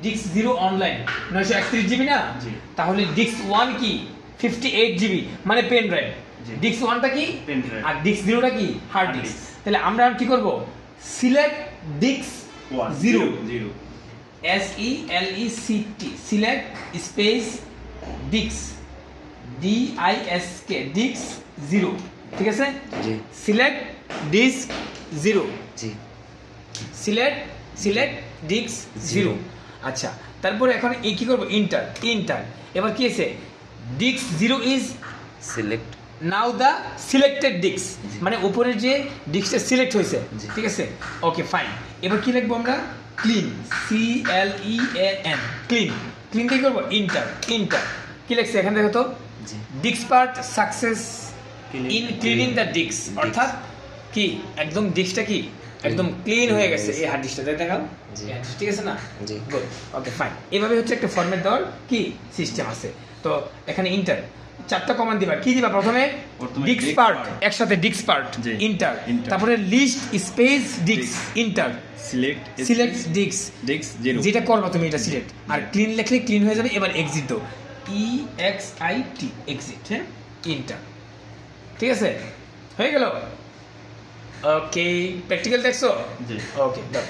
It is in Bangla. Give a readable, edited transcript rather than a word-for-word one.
ডিস্ক 0 অনলাইন 931 জিবি না, তাহলে ডিস্ক 1 কি 58 জিবি মানে পেন ড্রাইভ। ডিস্ক 1টা কি পেন ড্রাইভ আর ডিস্ক 0টা কি হার্ড ডিস্ক। তাহলে আমরা কি করব, select disk 0 SELECT select space disk DISK disk 0, ঠিক আছে জি সিলেক্ট ডিস্ক 0 জি সিলেক্ট ডিস্ক 0। আচ্ছা, তারপরে এখন এই কি করব, ইন্টার। এবার কি আছে, disk 0 is select now the selected disk, মানে উপরের যে ডিস্কটা সিলেক্ট হয়েছে, ঠিক আছে ওকে ফাইন। এবার কি লিখবো আমরা, ক্লিন CLEAN ক্লিন কি করবো, ইন্টার কি লিখছে এখানে দেখো তো, disk part success in cleaning the disk, অর্থাৎ কি একদম ডিস্কটা কি একদম ক্লিন হয়ে গেছে এই হার্ড ডিস্কটা, দেখাও ঠিক আছে না, গুড ওকে ফাইন। এভাবে হচ্ছে একটা ফরম্যাট দেওয়ার কি সিস্টেম আছে। তো এখানে ইন্টার 4টা কমান্ড দিবা, কি দিবা, প্রথমে ডিস্ক পার্ট একসাথে ডিস্ক পার্ট ইন্টার, তারপরে list space disk enter, select disk 0 যেটা করবা তুমি এটা সিলেক্ট, আর ক্লিন লিখলে ক্লিন হয়ে যাবে। এবার এক্সিট দাও EXIT এক্সিট, হ্যাঁ ইন্টার, ঠিক আছে হয়ে গেল। ওকে প্র্যাকটিক্যাল দেখছো, ওকে দাও।